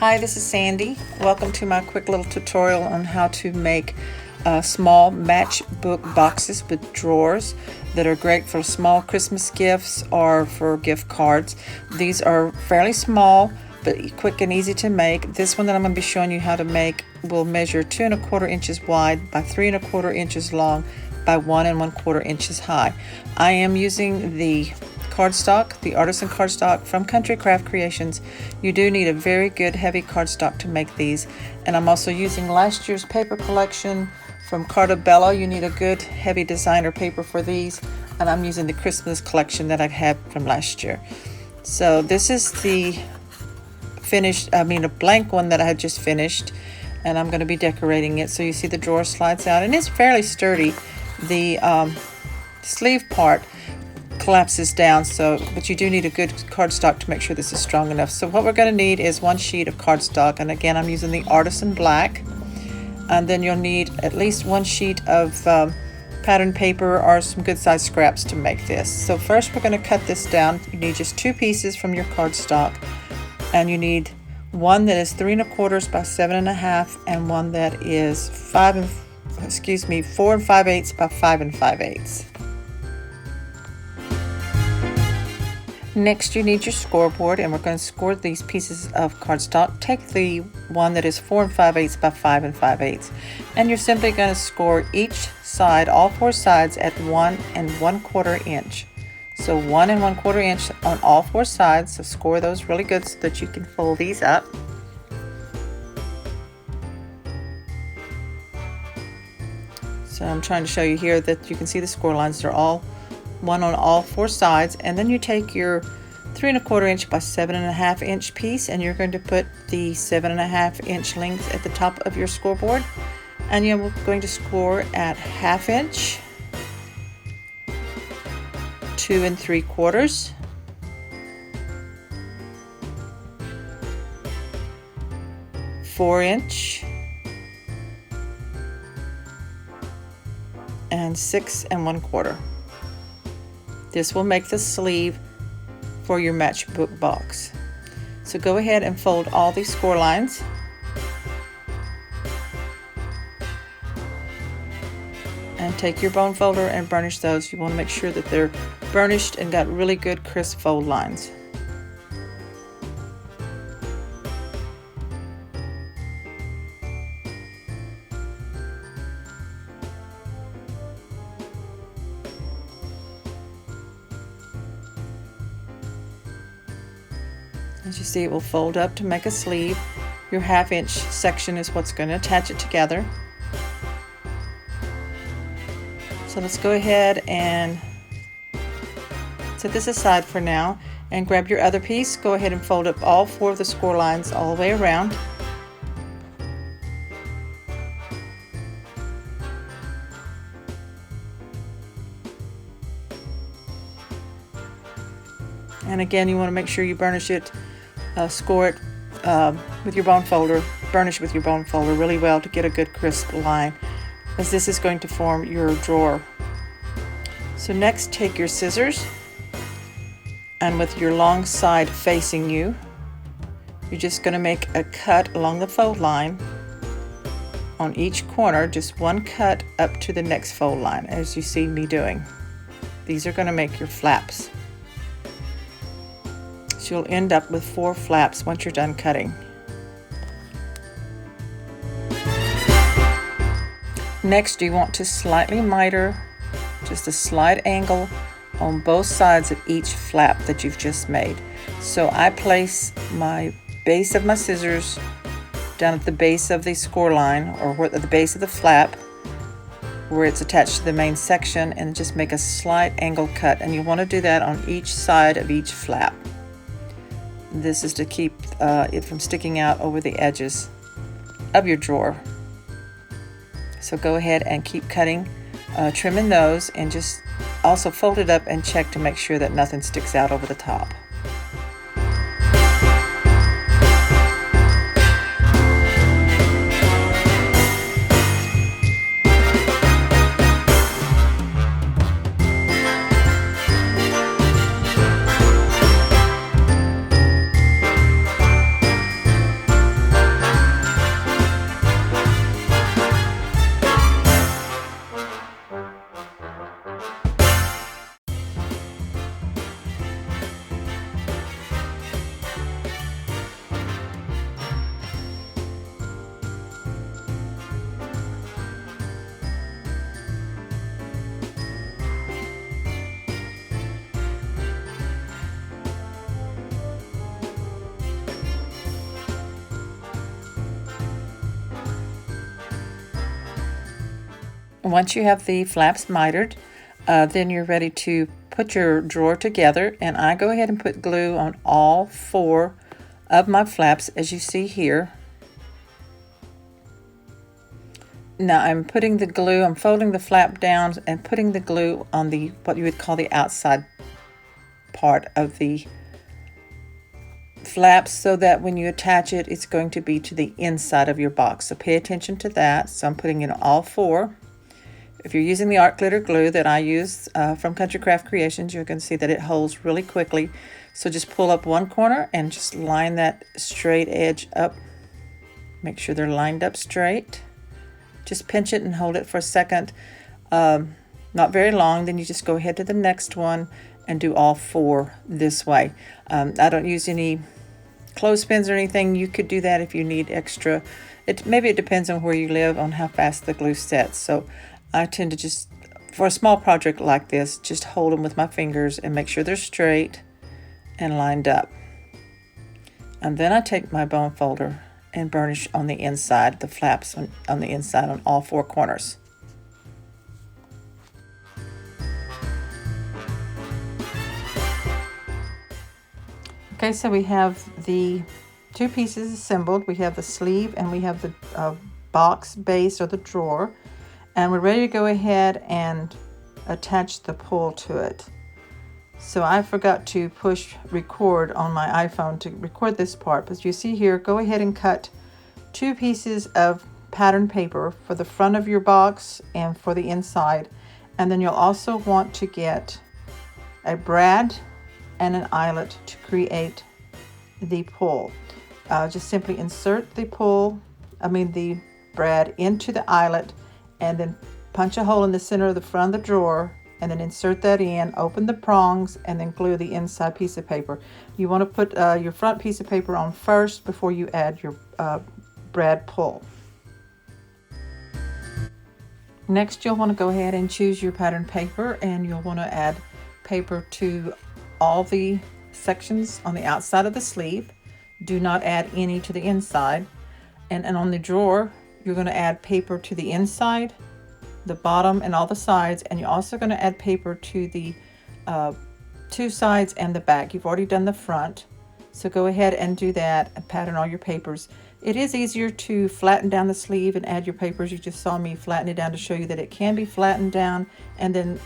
Hi, this is Sandy. Welcome to my quick little tutorial on how to make small matchbook boxes with drawers that are great for small Christmas gifts or for gift cards. These are fairly small but quick and easy to make. This one that I'm going to be showing you how to make will measure 2 1/4 inches wide by 3 1/4 inches long by 1 1/4 inches high. I am using the cardstock, the artisan cardstock from Country Craft Creations. You do need a very good heavy cardstock to make these, and I'm also using last year's paper collection from Cartabella. You need a good heavy designer paper for these, and I'm using the Christmas collection that I had from last year. So this is the a blank one that I had just finished, and I'm going to be decorating it. So you see the drawer slides out, and it's fairly sturdy. The sleeve part collapses down, but you do need a good cardstock to make sure this is strong enough. So what we're going to need is 1 sheet of cardstock, and again I'm using the artisan black, and then you'll need at least 1 sheet of pattern paper or some good sized scraps to make this. So first we're going to cut this down. You need just 2 pieces from your cardstock, and you need one that is 3 1/4 by 7 1/2 and one that is 4 5/8 by 5 5/8. Next, you need your scoreboard, and we're going to score these pieces of cardstock. Take the one that is 4 5/8 by 5 5/8, and you're simply going to score each side, all 4 sides, at 1 1/4 inch. So 1 1/4 inch on all 4 sides. So score those really good so that you can fold these up. So I'm trying to show you here that you can see the score lines. They're all 1 on all 4 sides, and then you take your 3 1/4 inch by 7 1/2 inch piece, and you're going to put the 7 1/2 inch length at the top of your scoreboard, and you're going to score at 1/2 inch, 2 3/4, 4 inch, and 6 1/4. This will make the sleeve for your matchbook box. So go ahead and fold all these score lines. And take your bone folder and burnish those. You want to make sure that they're burnished and got really good crisp fold lines. As you see, it will fold up to make a sleeve. Your 1/2 inch section is what's going to attach it together. So let's go ahead and set this aside for now and grab your other piece. Go ahead and fold up all 4 of the score lines all the way around. And again, you want to make sure you burnish it, score it with your bone folder, burnish with your bone folder really well to get a good crisp line, as this is going to form your drawer. So next, take your scissors, and with your long side facing you, you're just going to make a cut along the fold line on each corner, just 1 cut up to the next fold line, as you see me doing. These are going to make your flaps. So you'll end up with 4 flaps once you're done cutting. Next, you want to slightly miter, just a slight angle on both sides of each flap that you've just made. So I place my base of my scissors down at the base of the score line, or at the base of the flap where it's attached to the main section, and just make a slight angle cut, and you want to do that on each side of each flap. This is to keep it from sticking out over the edges of your drawer. So go ahead and keep cutting, trimming those, and just also fold it up and check to make sure that nothing sticks out over the top. Once you have the flaps mitered, then you're ready to put your drawer together, and I go ahead and put glue on all 4 of my flaps, as you see here. Now I'm putting the glue, I'm folding the flap down and putting the glue on the what you would call the outside part of the flaps, so that when you attach it, it's going to be to the inside of your box. So pay attention to that. So I'm putting in all 4. If you're using the art glitter glue that I use from Country Craft Creations, you can see that it holds really quickly. So just pull up one corner and just line that straight edge up. Make sure they're lined up straight. Just pinch it and hold it for a second. Not very long. Then you just go ahead to the next one and do all 4 this way. I don't use any clothespins or anything. You could do that if you need extra. Maybe it depends on where you live, on how fast the glue sets. So I tend to just, for a small project like this, just hold them with my fingers and make sure they're straight and lined up. And then I take my bone folder and burnish on the inside, the flaps on the inside on all 4 corners. Okay, so we have the 2 pieces assembled. We have the sleeve and we have the box base or the drawer. And we're ready to go ahead and attach the pull to it. So I forgot to push record on my iPhone to record this part, but you see here, go ahead and cut 2 pieces of pattern paper for the front of your box and for the inside. And then you'll also want to get a brad and an eyelet to create the pull. Just simply insert the brad into the eyelet, and then punch a hole in the center of the front of the drawer, and then insert that in, open the prongs, and then glue the inside piece of paper. You want to put your front piece of paper on first before you add your brad pull. Next, you'll want to go ahead and choose your pattern paper, and you'll want to add paper to all the sections on the outside of the sleeve. Do not add any to the inside. And on the drawer, you're going to add paper to the inside, the bottom, and all the sides. And you're also going to add paper to the 2 sides and the back. You've already done the front, so go ahead and do that and pattern all your papers. It is easier to flatten down the sleeve and add your papers. You just saw me flatten it down to show you that it can be flattened down, and then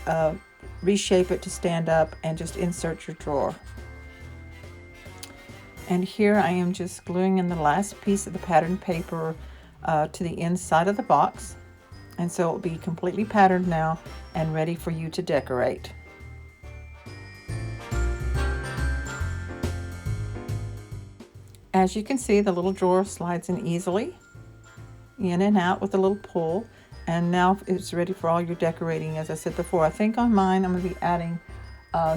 reshape it to stand up and just insert your drawer. And here I am just gluing in the last piece of the pattern paper to the inside of the box, and so it will be completely patterned now and ready for you to decorate. As you can see, the little drawer slides in easily, in and out with a little pull, and now it's ready for all your decorating. As I said before, I think on mine I'm going to be adding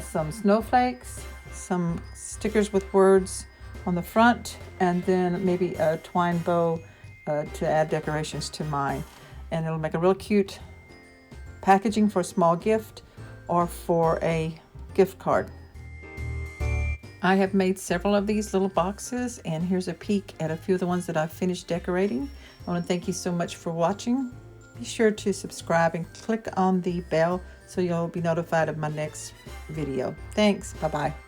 some snowflakes, some stickers with words on the front, and then maybe a twine bow to add decorations to mine. And it'll make a real cute packaging for a small gift or for a gift card. I have made several of these little boxes, and here's a peek at a few of the ones that I've finished decorating. I want to thank you so much for watching. Be sure to subscribe and click on the bell so you'll be notified of my next video. Thanks. Bye-bye.